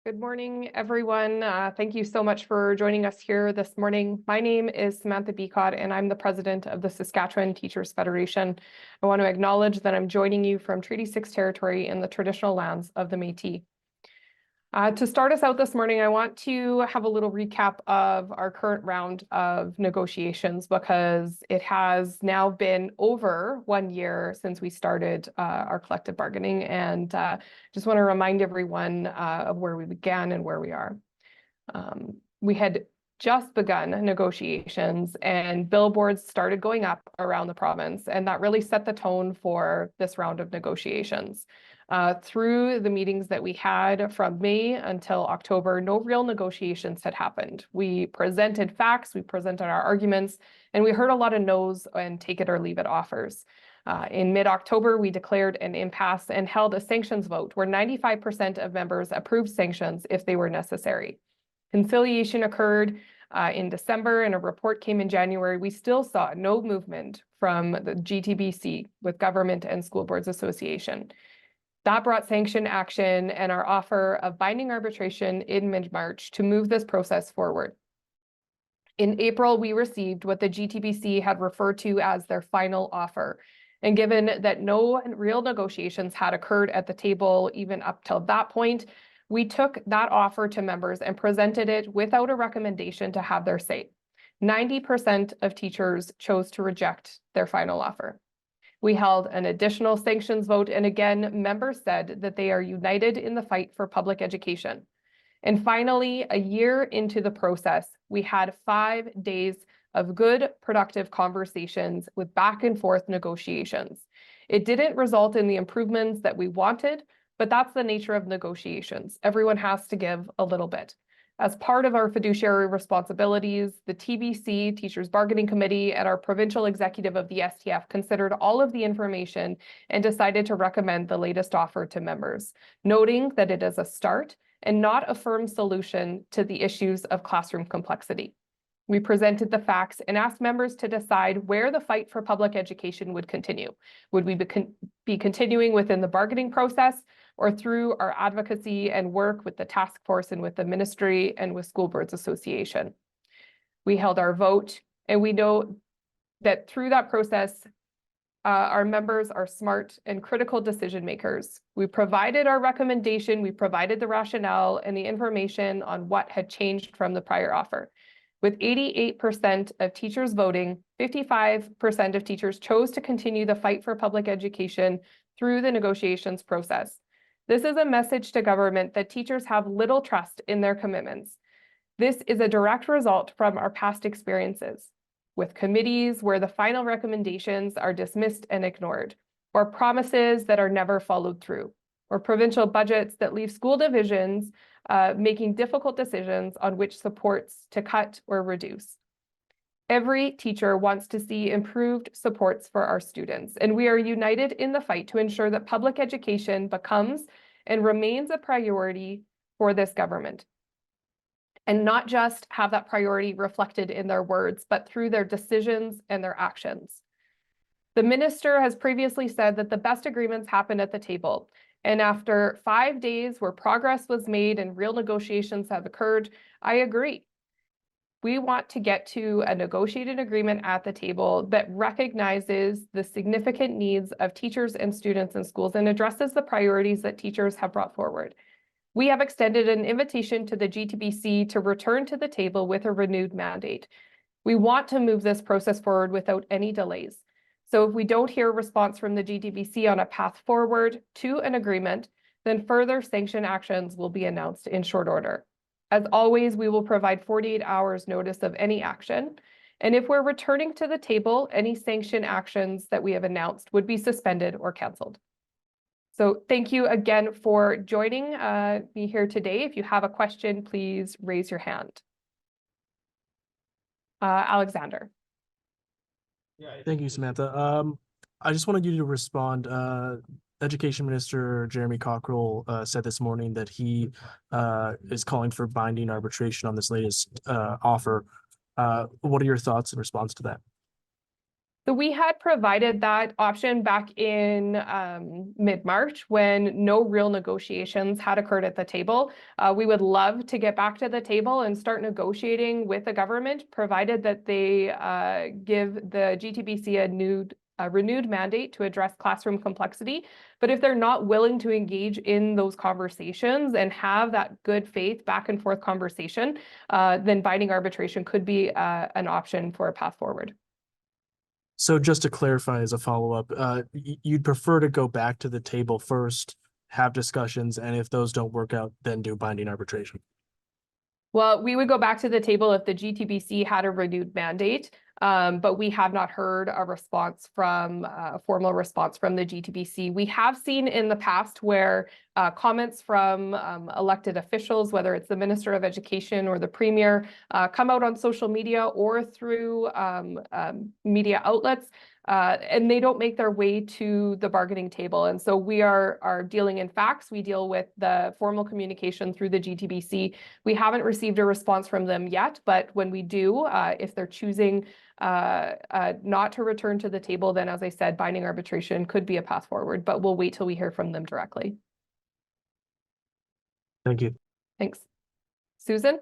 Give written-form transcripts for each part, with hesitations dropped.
Good morning, everyone. Thank you so much for joining us here this morning. My name is Samantha Becotte, and I'm the president of the Saskatchewan Teachers Federation. I want to acknowledge that I'm joining you from Treaty 6 territory in the traditional lands of the Métis. To start us out this morning, I want to have a little recap of our current round of negotiations because it has now been over 1 year since we started our collective bargaining, and just want to remind everyone of where we began and where we are. We had just begun negotiations and billboards started going up around the province, and that really set the tone for this round of negotiations. Through the meetings that we had from May until October, no real negotiations had happened. We presented facts, we presented our arguments, and we heard a lot of no's and take it or leave it offers. In mid-October, we declared an impasse and held a sanctions vote where 95% of members approved sanctions if they were necessary. Conciliation occurred in December and a report came in January. We still saw no movement from the GTBC with Government and School Boards Association. That brought sanction action and our offer of binding arbitration in mid-March to move this process forward. In April, we received what the GTBC had referred to as their final offer. And given that no real negotiations had occurred at the table even up till that point, we took that offer to members and presented it without a recommendation to have their say. 90% of teachers chose to reject their final offer. We held an additional sanctions vote, and again, members said that they are united in the fight for public education. And finally, a year into the process, we had 5 days of good, productive conversations with back and forth negotiations. It didn't result in the improvements that we wanted, but that's the nature of negotiations. Everyone has to give a little bit. As part of our fiduciary responsibilities, the TBC, Teachers Bargaining Committee, and our provincial executive of the STF considered all of the information and decided to recommend the latest offer to members, noting that it is a start and not a firm solution to the issues of classroom complexity. We presented the facts and asked members to decide where the fight for public education would continue. Would we be continuing within the bargaining process or through our advocacy and work with the task force and with the ministry and with School Boards Association? We held our vote, and we know that through that process, our members are smart and critical decision makers. We provided our recommendation, we provided the rationale and the information on what had changed from the prior offer. With 88% of teachers voting, 55% of teachers chose to continue the fight for public education through the negotiations process. This is a message to government that teachers have little trust in their commitments. This is a direct result from our past experiences with committees where the final recommendations are dismissed and ignored, or promises that are never followed through, or provincial budgets that leave school divisions making difficult decisions on which supports to cut or reduce. Every teacher wants to see improved supports for our students, and we are united in the fight to ensure that public education becomes and remains a priority for this government. And not just have that priority reflected in their words, but through their decisions and their actions. The minister has previously said that the best agreements happen at the table. And after 5 days where progress was made and real negotiations have occurred, I agree. We want to get to a negotiated agreement at the table that recognizes the significant needs of teachers and students in schools and addresses the priorities that teachers have brought forward. We have extended an invitation to the GTBC to return to the table with a renewed mandate. We want to move this process forward without any delays. So if we don't hear a response from the GTBC on a path forward to an agreement, then further sanction actions will be announced in short order. As always, we will provide 48 hours notice of any action. And if we're returning to the table, any sanction actions that we have announced would be suspended or canceled. So thank you again for joining me here today. If you have a question, please raise your hand. Alexander. Yeah, thank you, Samantha. I just wanted you to respond. Education Minister Jeremy Cockrell said this morning that he is calling for binding arbitration on this latest offer. What are your thoughts in response to that? So we had provided that option back in mid-March when no real negotiations had occurred at the table. We would love to get back to the table and start negotiating with the government, provided that they give the GTBC a renewed mandate to address classroom complexity. But if they're not willing to engage in those conversations and have that good faith back and forth conversation, then binding arbitration could be an option for a path forward. So just to clarify as a follow-up, you'd prefer to go back to the table first, have discussions, and if those don't work out, then do binding arbitration. Well, we would go back to the table if the GTBC had a renewed mandate, but we have not heard a response from a formal response from the GTBC. We have seen in the past where comments from elected officials, whether it's the Minister of Education or the Premier, come out on social media or through media outlets, and they don't make their way to the bargaining table. And so we are dealing in facts. We deal with the formal communication through the GTBC. We haven't received a response from them yet, but when we do, if they're choosing not to return to the table, then as I said, binding arbitration could be a path forward, but we'll wait till we hear from them directly. Thank you. Thanks. Susan?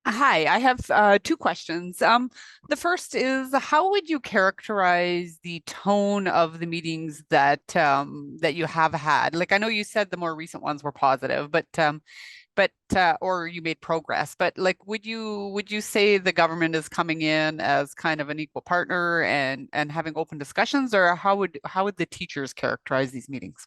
Hi, I have two questions. The first is, how would you characterize the tone of the meetings that that you have had? Like, I know you said the more recent ones were positive, but or you made progress. But like, would you say the government is coming in as kind of an equal partner and having open discussions, or how would the teachers characterize these meetings?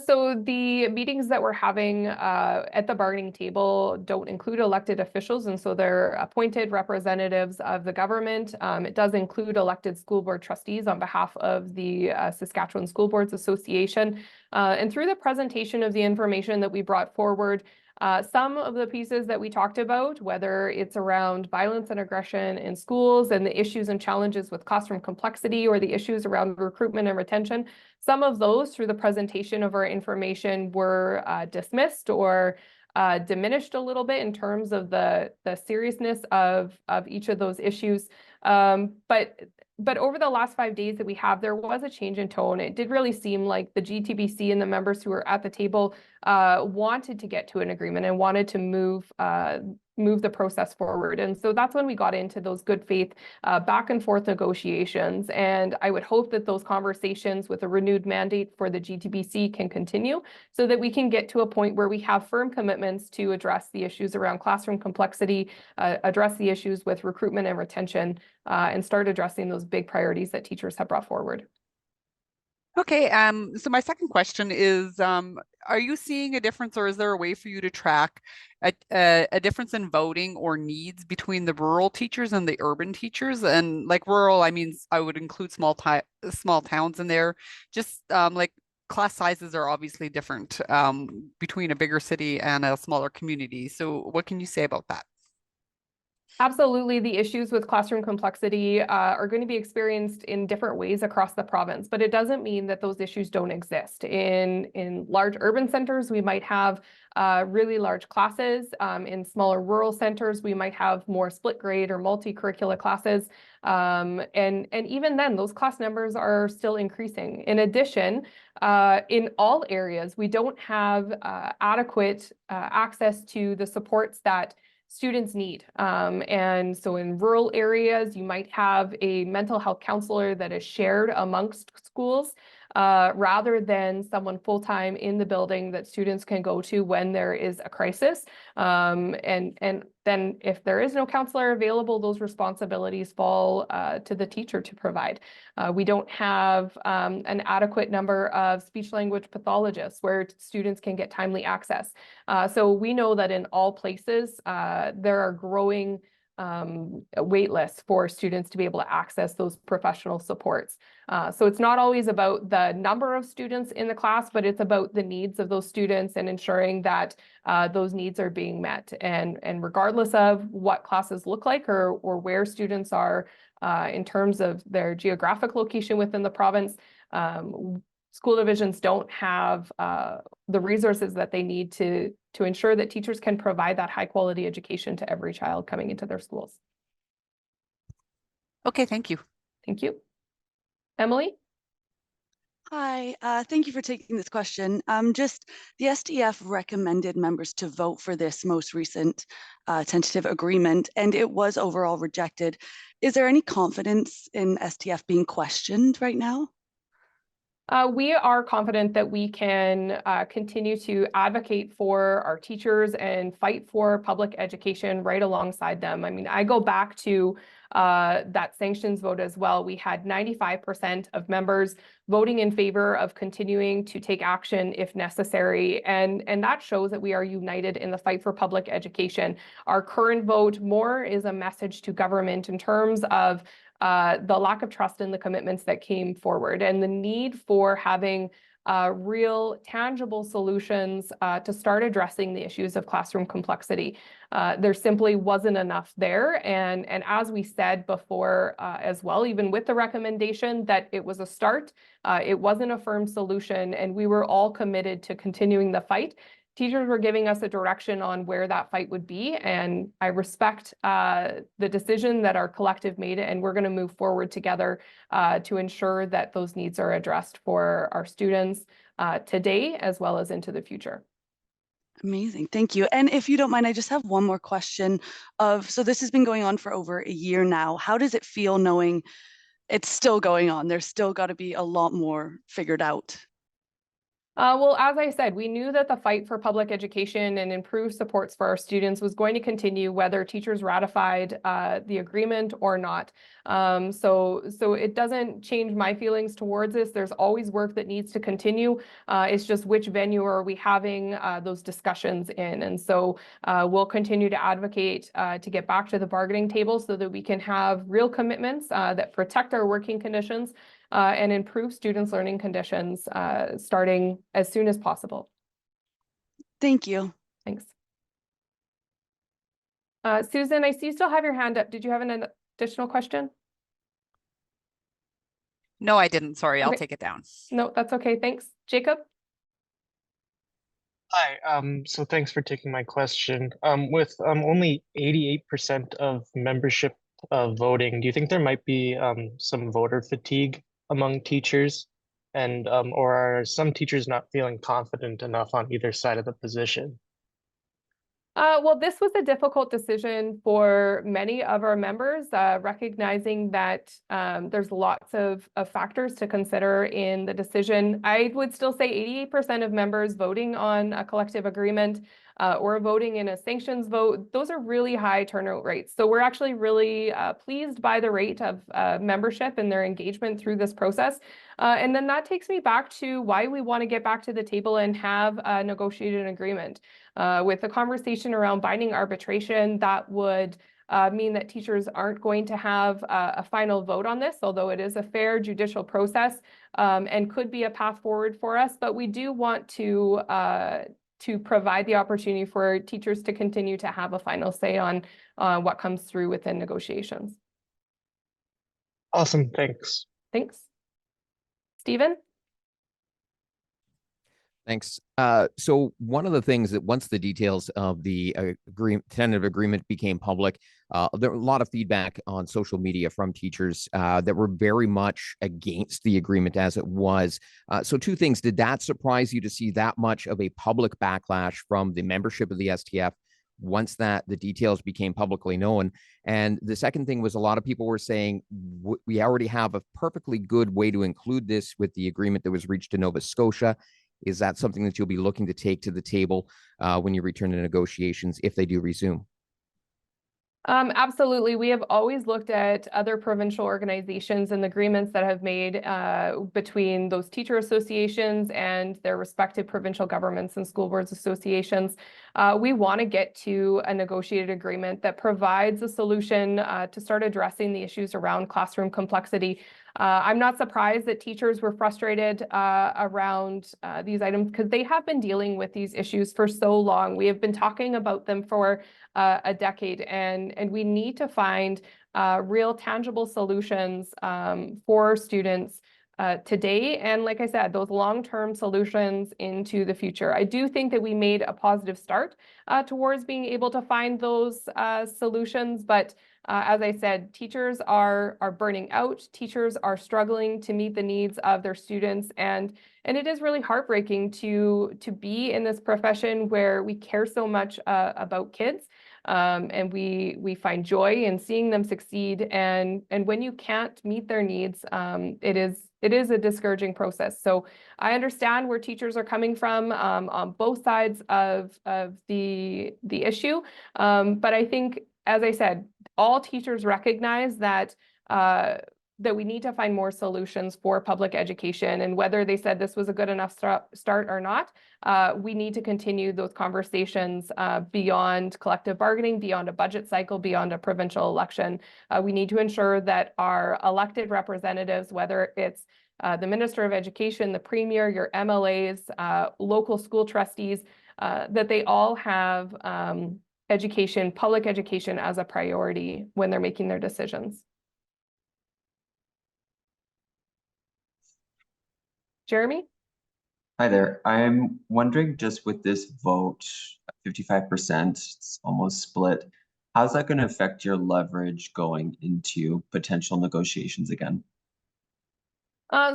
So the meetings that we're having at the bargaining table don't include elected officials, and so they're appointed representatives of the government. It does include elected school board trustees on behalf of the Saskatchewan School Boards Association. And through the presentation of the information that we brought forward, some of the pieces that we talked about, whether it's around violence and aggression in schools and the issues and challenges with classroom complexity or the issues around recruitment and retention, some of those through the presentation of our information were dismissed or diminished a little bit in terms of the seriousness of each of those issues. But over the last 5 days that we have, there was a change in tone. It did really seem like the GTBC and the members who were at the table wanted to get to an agreement and wanted to move the process forward. And so that's when we got into those good faith back and forth negotiations. And I would hope that those conversations with a renewed mandate for the GTBC can continue so that we can get to a point where we have firm commitments to address the issues around classroom complexity, address the issues with recruitment and retention, and start addressing those big priorities that teachers have brought forward. Okay, so my second question is, are you seeing a difference, or is there a way for you to track a difference in voting or needs between the rural teachers and the urban teachers? And like rural, I mean, I would include small towns in there. Just like class sizes are obviously different between a bigger city and a smaller community. So what can you say about that? Absolutely, the issues with classroom complexity are going to be experienced in different ways across the province, but it doesn't mean that those issues don't exist. In large urban centers, we might have really large classes. In smaller rural centers, we might have more split grade or multi-curricula classes. And even then, those class numbers are still increasing. In addition, in all areas, we don't have adequate access to the supports that students need. And so in rural areas, you might have a mental health counselor that is shared amongst schools rather than someone full-time in the building that students can go to when there is a crisis. And then if there is no counselor available, those responsibilities fall to the teacher to provide. We don't have an adequate number of speech language pathologists where students can get timely access. So we know that in all places, there are growing wait lists for students to be able to access those professional supports. So it's not always about the number of students in the class, but it's about the needs of those students and ensuring that those needs are being met. And regardless of what classes look like or where students are in terms of their geographic location within the province, school divisions don't have the resources that they need to ensure that teachers can provide that high quality education to every child coming into their schools. Okay, thank you. Thank you. Emily? Hi, thank you for taking this question. Just the STF recommended members to vote for this most recent tentative agreement, and it was overall rejected. Is there any confidence in STF being questioned right now? We are confident that we can continue to advocate for our teachers and fight for public education right alongside them. I mean, I go back to that sanctions vote as well. We had 95% of members voting in favor of continuing to take action if necessary. And that shows that we are united in the fight for public education. Our current vote more is a message to government in terms of the lack of trust in the commitments that came forward and the need for having real tangible solutions to start addressing the issues of classroom complexity. There simply wasn't enough there. And as we said before as well, even with the recommendation that it was a start, it wasn't a firm solution, and we were all committed to continuing the fight. Teachers were giving us a direction on where that fight would be, and I respect the decision that our collective made, and we're going to move forward together to ensure that those needs are addressed for our students today as well as into the future. Amazing, thank you. And if you don't mind, I just have one more question so this has been going on for over a year now. How does it feel knowing it's still going on? There's still got to be a lot more figured out. Well, as I said, we knew that the fight for public education and improved supports for our students was going to continue whether teachers ratified the agreement or not. So it doesn't change my feelings towards this. There's always work that needs to continue. It's just which venue are we having those discussions in? And so we'll continue to advocate to get back to the bargaining table so that we can have real commitments that protect our working conditions and improve students' learning conditions starting as soon as possible. Thank you. Thanks. Susan, I see you still have your hand up. Did you have an additional question? No, I didn't. Sorry, I'll Okay. take it down. No, that's okay. Thanks. Jacob? Hi, so thanks for taking my question. With only 88% of membership voting, do you think there might be some voter fatigue among teachers? And or are some teachers not feeling confident enough on either side of the position? Well, this was a difficult decision for many of our members, recognizing that there's lots of factors to consider in the decision. I would still say 88% of members voting on a collective agreement or voting in a sanctions vote, those are really high turnout rates. So we're actually really pleased by the rate of membership and their engagement through this process. And then that takes me back to why we want to get back to the table and have a negotiated agreement. With the conversation around binding arbitration, that would mean that teachers aren't going to have a final vote on this, although it is a fair judicial process and could be a path forward for us. But we do want to provide the opportunity for teachers to continue to have a final say on what comes through within negotiations. Awesome, thanks. Thanks. Stephen? Thanks. So one of the things that once the details of the tentative agreement became public, there were a lot of feedback on social media from teachers that were very much against the agreement as it was. So two things, did that surprise you to see that much of a public backlash from the membership of the STF once the details became publicly known? And the second thing was a lot of people were saying, we already have a perfectly good way to include this with the agreement that was reached in Nova Scotia. Is that something that you'll be looking to take to the table when you return to negotiations, if they do resume? Absolutely. We have always looked at other provincial organizations and the agreements that have made between those teacher associations and their respective provincial governments and school boards associations. We want to get to a negotiated agreement that provides a solution to start addressing the issues around classroom complexity. I'm not surprised that teachers were frustrated around these items because they have been dealing with these issues for so long. We have been talking about them for a decade, and we need to find real tangible solutions for students today. And like I said, those long-term solutions into the future. I do think that we made a positive start towards being able to find those solutions, but As I said, teachers are burning out. Teachers are struggling to meet the needs of their students, and it is really heartbreaking to be in this profession where we care so much about kids, and we find joy in seeing them succeed. And when you can't meet their needs, it is a discouraging process. So I understand where teachers are coming from on both sides of the issue, but I think, as I said, all teachers recognize that that we need to find more solutions for public education, and whether they said this was a good enough start or not, we need to continue those conversations beyond collective bargaining, beyond a budget cycle, beyond a provincial election. We need to ensure that our elected representatives, whether it's the Minister of Education, the Premier, your MLAs, local school trustees, that they all have education, public education as a priority when they're making their decisions. Jeremy? Hi there. I'm wondering, just with this vote, 55%, it's almost split. How's that going to affect your leverage going into potential negotiations again?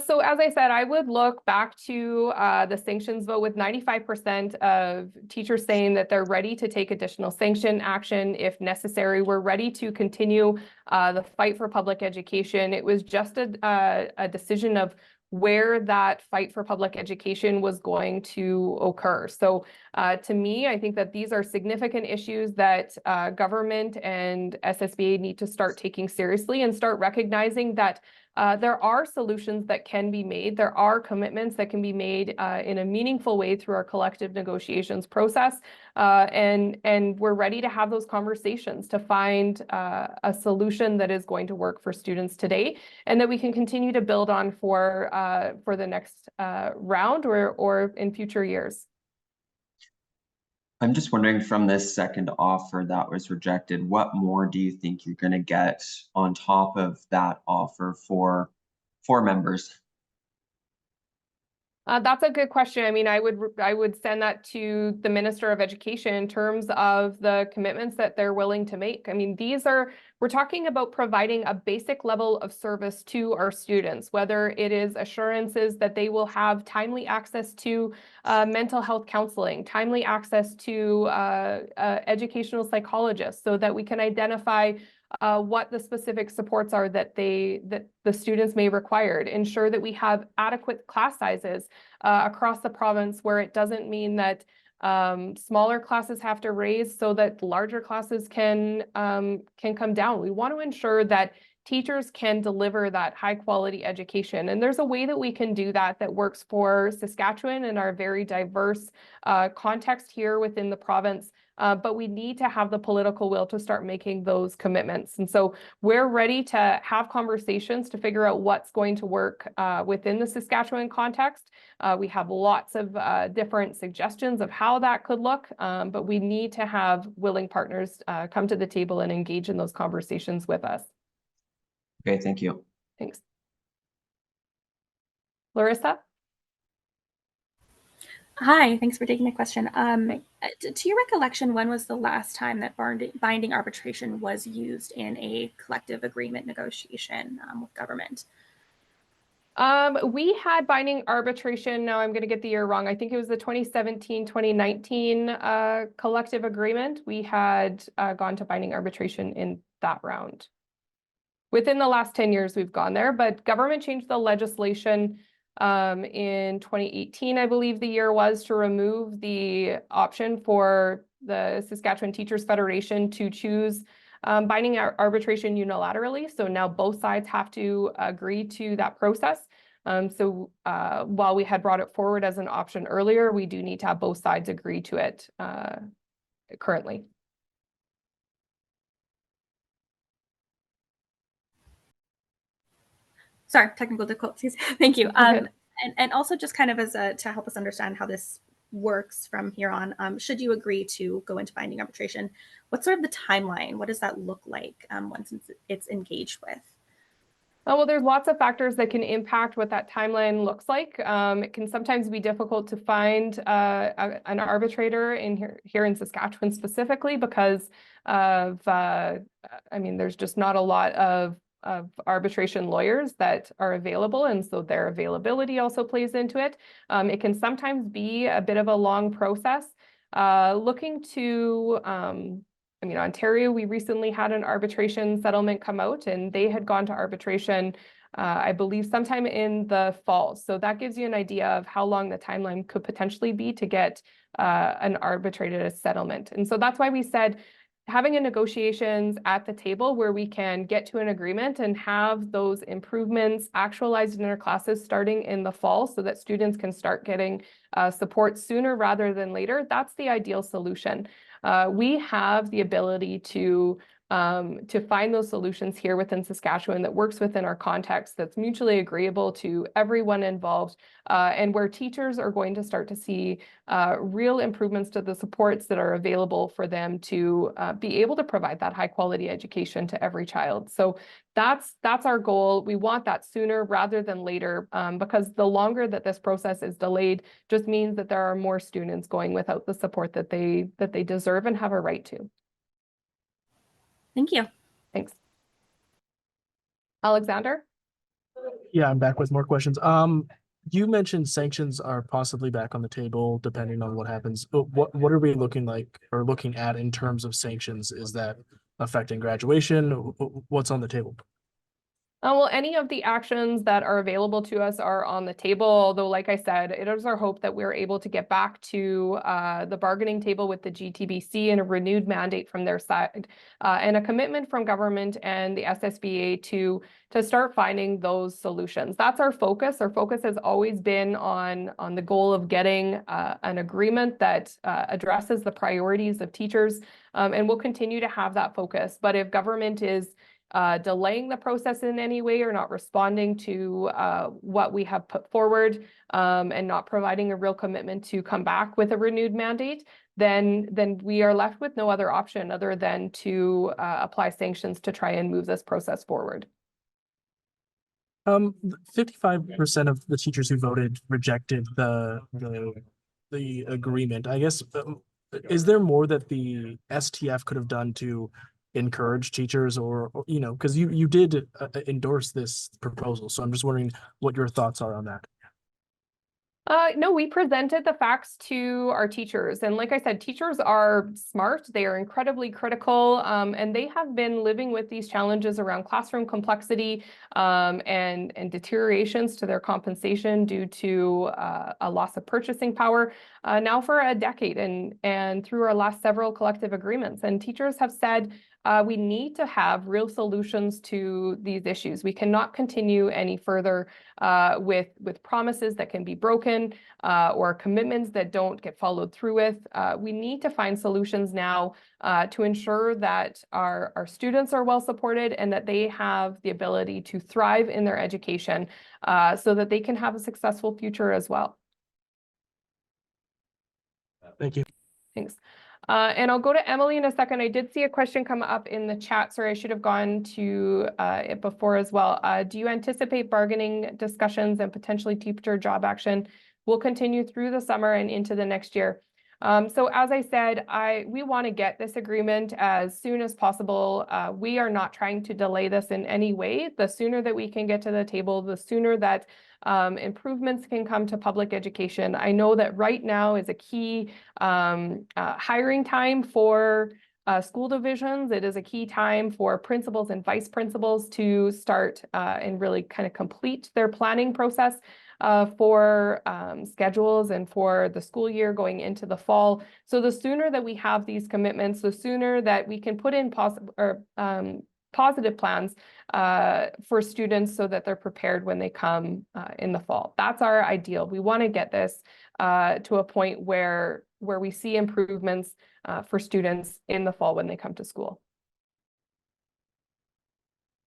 So as I said, I would look back to the sanctions vote with 95% of teachers saying that they're ready to take additional sanction action if necessary. We're ready to continue the fight for public education. It was just a decision of where that fight for public education was going to occur. So to me, I think that these are significant issues that government and SSBA need to start taking seriously and start recognizing that there are solutions that can be made. There are commitments that can be made in a meaningful way through our collective negotiations process. And we're ready to have those conversations to find a solution that is going to work for students today, and that we can continue to build on for the next round or in future years. I'm just wondering, from this second offer that was rejected, what more do you think you're going to get on top of that offer for members? That's a good question. I mean, I would send that to the Minister of Education in terms of the commitments that they're willing to make. I mean, we're talking about providing a basic level of service to our students, whether it is assurances that they will have timely access to mental health counseling, timely access to educational psychologists, so that we can identify what the specific supports are that the students may require, ensure that we have adequate class sizes across the province, where it doesn't mean that smaller classes have to raise so that larger classes can come down. We want to ensure that teachers can deliver that high quality education. And there's a way that we can do that works for Saskatchewan and our very diverse context here within the province. But we need to have the political will to start making those commitments. And so we're ready to have conversations to figure out what's going to work within the Saskatchewan context. We have lots of different suggestions of how that could look, but we need to have willing partners come to the table and engage in those conversations with us. Okay, thank you. Thanks. Larissa? Hi, thanks for taking my question. To your recollection, when was the last time that binding arbitration was used in a collective agreement negotiation with government? We had binding arbitration. Now I'm going to get the year wrong. I think it was the 2017-2019 collective agreement. We had gone to binding arbitration in that round. Within the last 10 years, we've gone there, but government changed the legislation in 2018, I believe the year was, to remove the option for the Saskatchewan Teachers Federation to choose binding arbitration unilaterally. So now both sides have to agree to that process. So while we had brought it forward as an option earlier, we do need to have both sides agree to it currently. Sorry, technical difficulties. Thank you. And also just kind of as to help us understand how this works from here on, should you agree to go into binding arbitration, what's sort of the timeline? What does that look like once it's engaged with? Well, there's lots of factors that can impact what that timeline looks like. It can sometimes be difficult to find an arbitrator here in Saskatchewan specifically because of, I mean, there's just not a lot of arbitration lawyers that are available, and so their availability also plays into it. It can sometimes be a bit of a long process. Looking to I mean, Ontario, we recently had an arbitration settlement come out, and they had gone to arbitration, I believe, sometime in the fall. So that gives you an idea of how long the timeline could potentially be to get an arbitrated settlement. And so that's why we said having a negotiations at the table where we can get to an agreement and have those improvements actualized in our classes starting in the fall so that students can start getting support sooner rather than later. That's the ideal solution. We have the ability to find those solutions here within Saskatchewan that works within our context, that's mutually agreeable to everyone involved, and where teachers are going to start to see real improvements to the supports that are available for them to be able to provide that high quality education to every child. So that's our goal. We want that sooner rather than later, because the longer that this process is delayed just means that there are more students going without the support that they deserve and have a right to. Thank you. Thanks. Alexander? Yeah, I'm back with more questions. You mentioned sanctions are possibly back on the table depending on what happens. What are we looking at in terms of sanctions? Is that affecting graduation? What's on the table? Well, any of the actions that are available to us are on the table, although, like I said, it is our hope that we're able to get back to the bargaining table with the GTBC and a renewed mandate from their side and a commitment from government and the SSBA to start finding those solutions. That's our focus. Our focus has always been on the goal of getting an agreement that addresses the priorities of teachers, and we'll continue to have that focus. But if government is delaying the process in any way or not responding to what we have put forward and not providing a real commitment to come back with a renewed mandate, then we are left with no other option other than to apply sanctions to try and move this process forward. 55% of the teachers who voted rejected the agreement. I guess, is there more that the STF could have done to encourage teachers, or you know, because you did endorse this proposal, so I'm just wondering what your thoughts are on that. No, we presented the facts to our teachers. And like I said, teachers are smart. They are incredibly critical, and they have been living with these challenges around classroom complexity and deteriorations to their compensation due to a loss of purchasing power now for a decade and through our last several collective agreements. And teachers have said, we need to have real solutions to these issues. We cannot continue any further with promises that can be broken or commitments that don't get followed through with. We need to find solutions now to ensure that our students are well supported and that they have the ability to thrive in their education so that they can have a successful future as well. Thank you. Thanks. And I'll go to Emily in a second. I did see a question come up in the chat. Sorry, I should have gone to it before as well. Do you anticipate bargaining discussions and potentially teacher job action will continue through the summer and into the next year? So as I said, we want to get this agreement as soon as possible. We are not trying to delay this in any way. The sooner that we can get to the table, the sooner that improvements can come to public education. I know that right now is a key hiring time for school divisions. It is a key time for principals and vice principals to start and really kind of complete their planning process for schedules and for the school year going into the fall. So the sooner that we have these commitments, the sooner that we can put in positive plans for students so that they're prepared when they come in the fall. That's our ideal. We want to get this to a point where we see improvements for students in the fall when they come to school.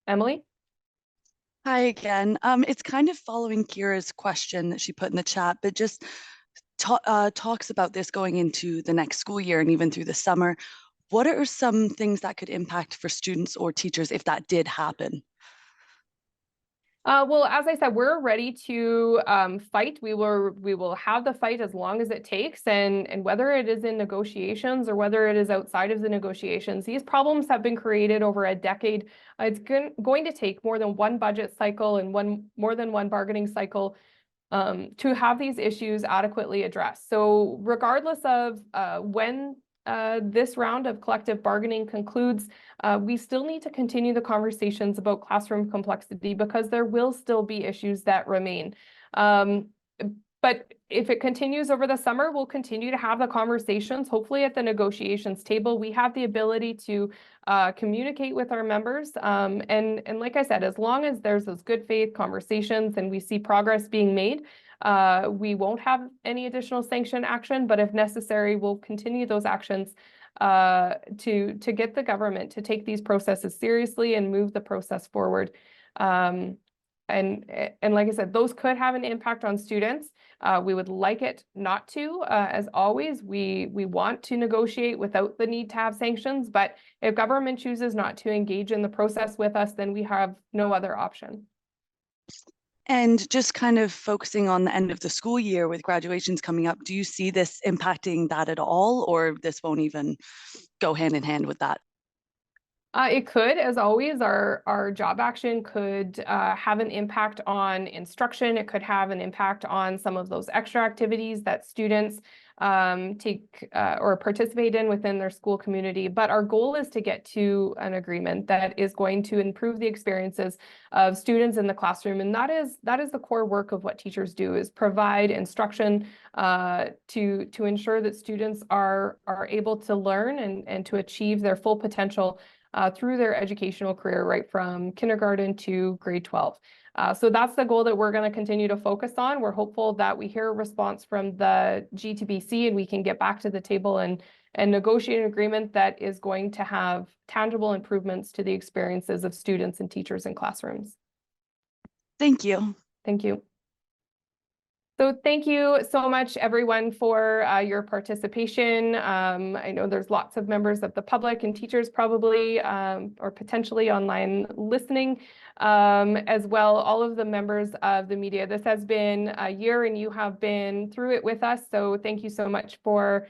Emily? Hi again. It's kind of following Kira's question that she put in the chat, but just talks about this going into the next school year and even through the summer. What are some things that could impact for students or teachers if that did happen? Well, as I said, we're ready to fight. We will have the fight as long as it takes, and whether it is in negotiations or whether it is outside of the negotiations, these problems have been created over a decade. It's going to take more than one budget cycle and more than one bargaining cycle to have these issues adequately addressed. So regardless of when this round of collective bargaining concludes, we still need to continue the conversations about classroom complexity because there will still be issues that remain. But if it continues over the summer, we'll continue to have the conversations, hopefully at the negotiations table. We have the ability to communicate with our members. And like I said, as long as there's those good faith conversations and we see progress being made, we won't have any additional sanction action, but if necessary, we'll continue those actions to get the government to take these processes seriously and move the process forward. And like I said, those could have an impact on students. We would like it not to. As always, we want to negotiate without the need to have sanctions, but if government chooses not to engage in the process with us, then we have no other option. And just kind of focusing on the end of the school year with graduations coming up, do you see this impacting that at all, or this won't even go hand in hand with that? It could, as always, our job action could have an impact on instruction. It could have an impact on some of those extra activities that students take or participate in within their school community. But our goal is to get to an agreement that is going to improve the experiences of students in the classroom. And that is the core work of what teachers do, is provide instruction to ensure that students are able to learn and to achieve their full potential through their educational career, right from kindergarten to grade 12. So that's the goal that we're going to continue to focus on. We're hopeful that we hear a response from the G2BC and we can get back to the table and negotiate an agreement that is going to have tangible improvements to the experiences of students and teachers in classrooms. Thank you. Thank you. So thank you so much, everyone, for your participation. I know there's lots of members of the public and teachers probably or potentially online listening as well. All of the members of the media. This has been a year and you have been through it with us. So thank you so much for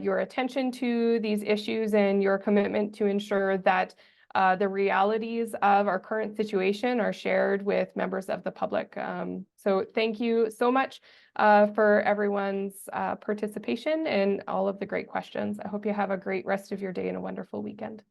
your attention to these issues and your commitment to ensure that the realities of our current situation are shared with members of the public. So thank you so much for everyone's participation and all of the great questions. I hope you have a great rest of your day and a wonderful weekend.